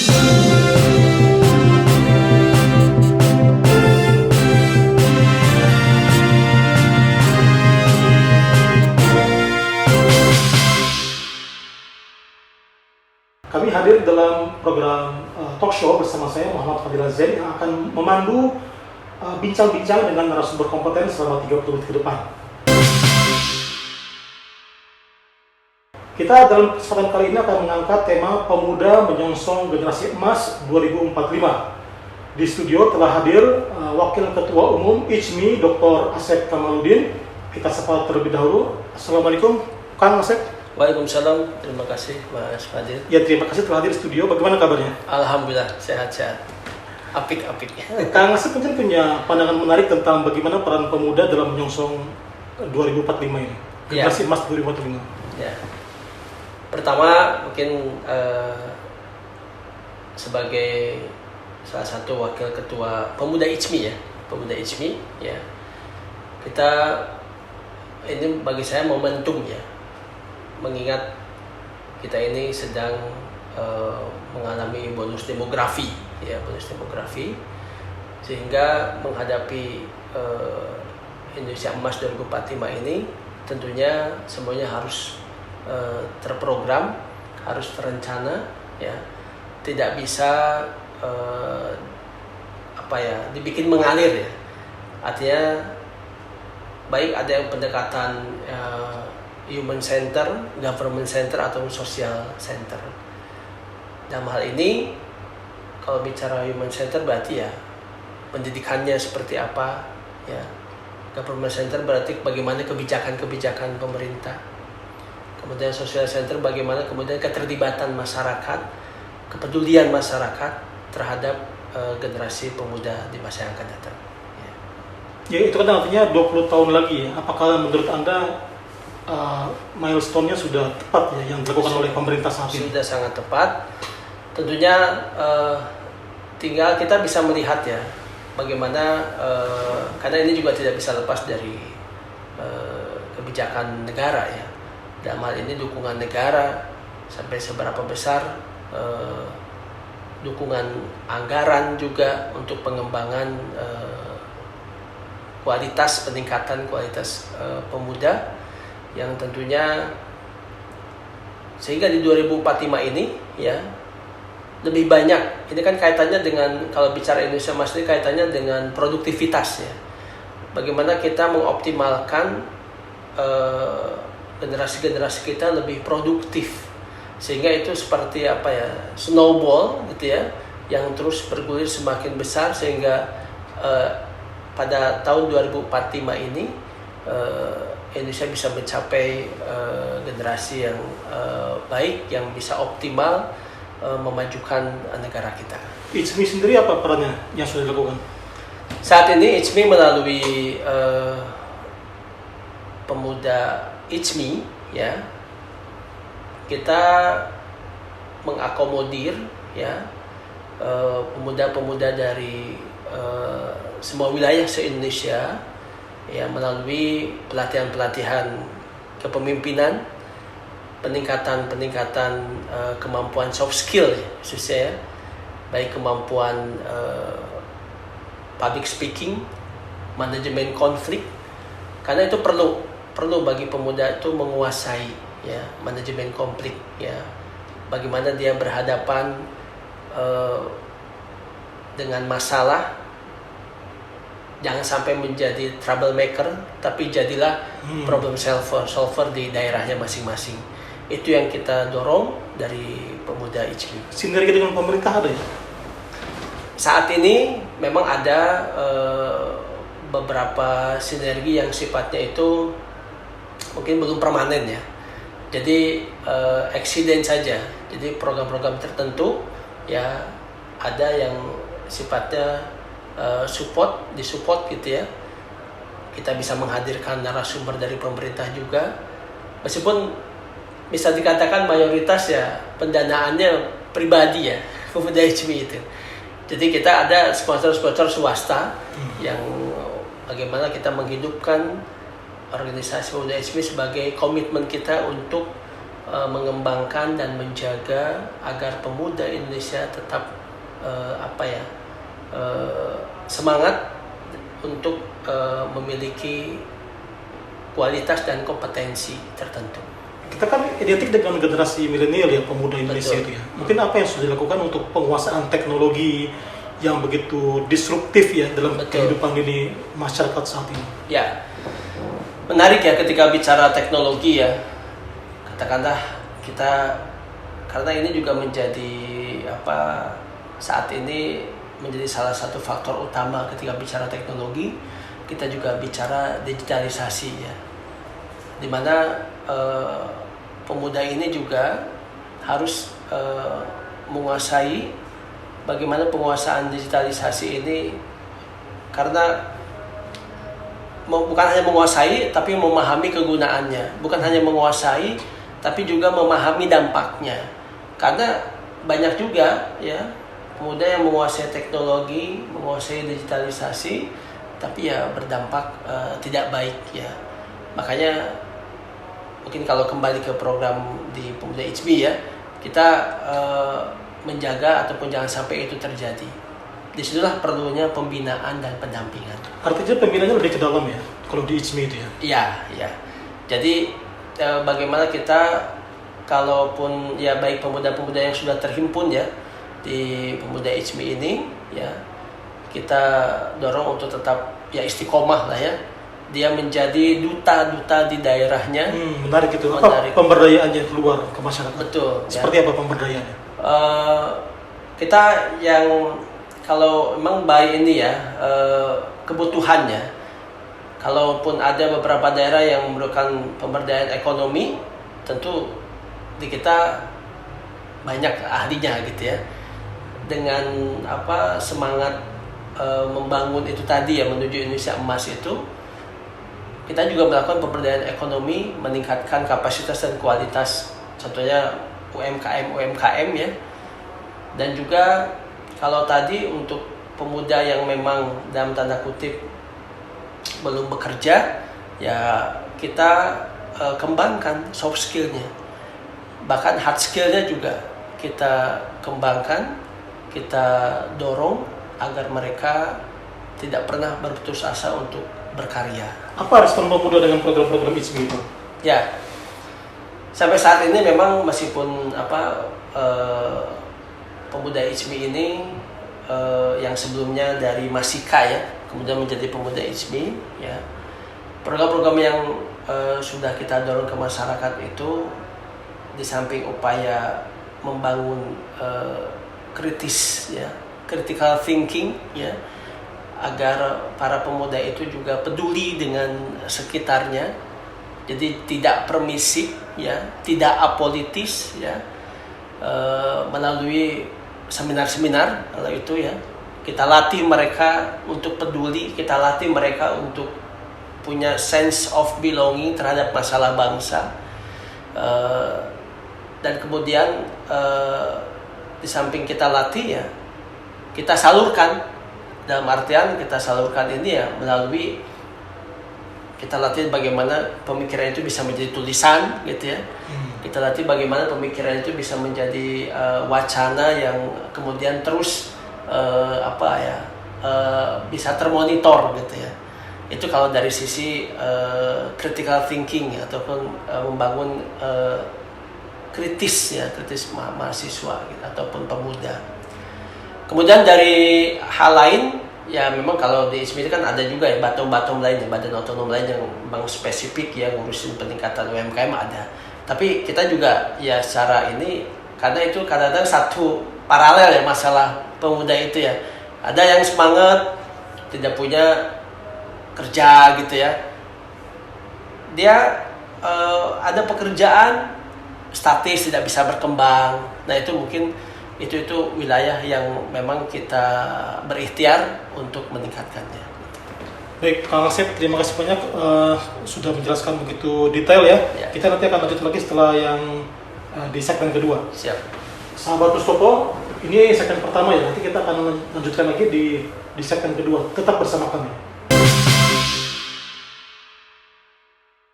Kami hadir dalam program talk show bersama saya Muhammad Fadil Zain yang akan memandu bincang-bincang dengan narasumber kompeten selama 30 menit ke depan. Kita dalam kesempatan kali ini akan mengangkat tema Pemuda Menyongsong Generasi Emas 2045. Di studio telah hadir Wakil Ketua Umum ICMI Dr. Asep Kamaludin. Kita sapa terlebih dahulu. Assalamualaikum, Kang Asep. Waalaikumsalam, terima kasih Mas Fadil. Ya, terima kasih telah hadir di studio. Bagaimana kabarnya? Alhamdulillah, sehat-sehat. Apik-apik. Kang Asep mungkin punya pandangan menarik tentang bagaimana peran pemuda dalam menyongsong 2045 ini. Generasi Emas 2045. Ya. Pertama, mungkin sebagai salah satu wakil ketua pemuda ICMI ya, pemuda ICMI ya. Kita ini bagi saya momentum ya. Mengingat kita ini sedang mengalami bonus demografi ya, bonus demografi, sehingga menghadapi Indonesia Emas 2045 ini tentunya semuanya harus terprogram, harus terencana ya, tidak bisa dibikin mengalir ya. Artinya baik ada yang pendekatan human center, government center atau social center. Dalam hal ini, kalau bicara human center berarti ya pendidikannya seperti apa, ya. Government center berarti bagaimana kebijakan-kebijakan pemerintah. Kemudian social center bagaimana kemudian keterlibatan masyarakat, kepedulian masyarakat terhadap generasi pemuda di masa yang akan datang. Ya, itu kan artinya 20 tahun lagi ya. Apakah menurut Anda milestone-nya sudah tepat ya yang dilakukan oleh pemerintah saat ini? Sudah sangat tepat. Tentunya tinggal kita bisa melihat ya bagaimana karena ini juga tidak bisa lepas dari kebijakan negara ya. Dalam hal ini dukungan negara sampai seberapa besar, dukungan anggaran juga untuk pengembangan peningkatan kualitas pemuda, yang tentunya sehingga di 2045 ini ya lebih banyak. Ini kan kaitannya dengan, kalau bicara Indonesia Emas ini kaitannya dengan produktivitas ya. Bagaimana kita mengoptimalkan generasi-generasi kita lebih produktif, sehingga itu seperti snowball gitu ya, yang terus bergulir semakin besar, sehingga pada tahun 2045 ini Indonesia bisa mencapai generasi yang baik, yang bisa optimal memajukan negara kita. ICMI sendiri apa perannya yang sudah dilakukan? Saat ini ICMI melalui pemuda ICMI ya, kita mengakomodir ya pemuda-pemuda dari semua wilayah se-Indonesia ya, melalui pelatihan-pelatihan kepemimpinan, peningkatan kemampuan soft skill ya, khususnya ya, baik kemampuan public speaking, manajemen konflik, karena itu perlu bagi pemuda itu menguasai ya manajemen konflik ya, bagaimana dia berhadapan dengan masalah. Jangan sampai menjadi troublemaker, tapi jadilah problem solver di daerahnya masing-masing. Itu yang kita dorong dari pemuda ICMI. Sinergi dengan pemerintah ada ya? Saat ini memang ada beberapa sinergi yang sifatnya itu mungkin belum permanen ya. Jadi accident saja. Jadi program-program tertentu ya ada yang sifatnya disupport gitu ya. Kita bisa menghadirkan narasumber dari pemerintah juga, meskipun bisa dikatakan mayoritas ya pendanaannya pribadi ya pemuda ICMI itu. Jadi kita ada sponsor-sponsor swasta yang bagaimana kita menghidupkan organisasi pemuda ICMI sebagai komitmen kita untuk mengembangkan dan menjaga agar pemuda Indonesia tetap semangat untuk memiliki kualitas dan kompetensi tertentu. Kita kan identik dengan generasi milenial ya, pemuda Indonesia Betul. itu ya. Mungkin apa yang sudah dilakukan untuk penguasaan teknologi yang begitu disruptif ya dalam Betul. kehidupan ini masyarakat saat ini? Ya, menarik ya ketika bicara teknologi ya. Katakanlah kita, karena ini juga menjadi saat ini menjadi salah satu faktor utama ketika bicara teknologi, kita juga bicara digitalisasi ya. Dimana pemuda ini juga harus menguasai bagaimana penguasaan digitalisasi ini, karena bukan hanya menguasai tapi memahami kegunaannya, bukan hanya menguasai tapi juga memahami dampaknya. Karena banyak juga ya pemuda yang menguasai teknologi, menguasai digitalisasi, tapi ya berdampak tidak baik ya. Makanya mungkin kalau kembali ke program di Pemuda HB ya, kita menjaga ataupun jangan sampai itu terjadi. Disitulah perlunya pembinaan dan pendampingan. Artinya pembinaannya lebih ke dalam ya, kalau di ICMI itu ya? Iya, iya. Jadi bagaimana kita, kalaupun ya baik pemuda-pemuda yang sudah terhimpun ya di Pemuda HB ini ya, kita dorong untuk tetap ya istiqomah lah ya. Dia menjadi duta-duta di daerahnya. Menarik itu. Apa pemberdayaannya keluar ke masyarakat? Betul. Seperti apa pemberdayaannya? Kita yang kalau memang by ini ya kebutuhannya, kalaupun ada beberapa daerah yang memerlukan pemberdayaan ekonomi, tentu di kita banyak ahlinya gitu ya. Dengan semangat membangun itu tadi ya, menuju Indonesia Emas itu, kita juga melakukan pemberdayaan ekonomi, meningkatkan kapasitas dan kualitas, contohnya UMKM ya. Dan juga kalau tadi untuk pemuda yang memang dalam tanda kutip belum bekerja, ya kita kembangkan soft skillnya, bahkan hard skillnya juga kita kembangkan, kita dorong agar mereka tidak pernah berputus asa untuk berkarya. Apa respon pemuda dengan program-program ICMI itu? Ya, sampai saat ini memang meskipun Pemuda HB ini yang sebelumnya dari Masika ya, kemudian menjadi Pemuda HB ya, program-program yang sudah kita dorong ke masyarakat itu, di samping upaya membangun kritis ya, critical thinking ya, agar para pemuda itu juga peduli dengan sekitarnya, jadi tidak permisif ya, tidak apolitis ya, melalui seminar-seminar kalau itu ya, kita latih mereka untuk peduli, kita latih mereka untuk punya sense of belonging terhadap masalah bangsa, dan kemudian di samping kita latih ya, kita salurkan. Dalam artian kita salurkan ini ya melalui kita latih bagaimana pemikiran itu bisa menjadi tulisan gitu ya. Kita latih bagaimana pemikiran itu bisa menjadi wacana yang kemudian terus bisa termonitor gitu ya. Itu kalau dari sisi critical thinking ataupun membangun kritis mahasiswa gitu, ataupun pemuda. Kemudian dari hal lain ya, memang kalau di ISMI kan ada juga ya batom lain ya, badan otonom lain yang memang spesifik ya ngurusin peningkatan UMKM ada. Tapi kita juga ya secara ini, karena itu kadang-kadang satu paralel ya masalah pemuda itu ya. Ada yang semangat tidak punya kerja gitu ya. Dia ada pekerjaan statis, tidak bisa berkembang. Nah itu mungkin itu wilayah yang memang kita berikhtiar untuk meningkatkannya. Baik, Kang Asep, terima kasih banyak sudah menjelaskan begitu detail ya. Kita nanti akan lanjut lagi setelah yang di segmen kedua. Siap. Sahabat Mustopo, ini segmen pertama ya. Nanti kita akan lanjutkan lagi di segmen kedua. Tetap bersama kami.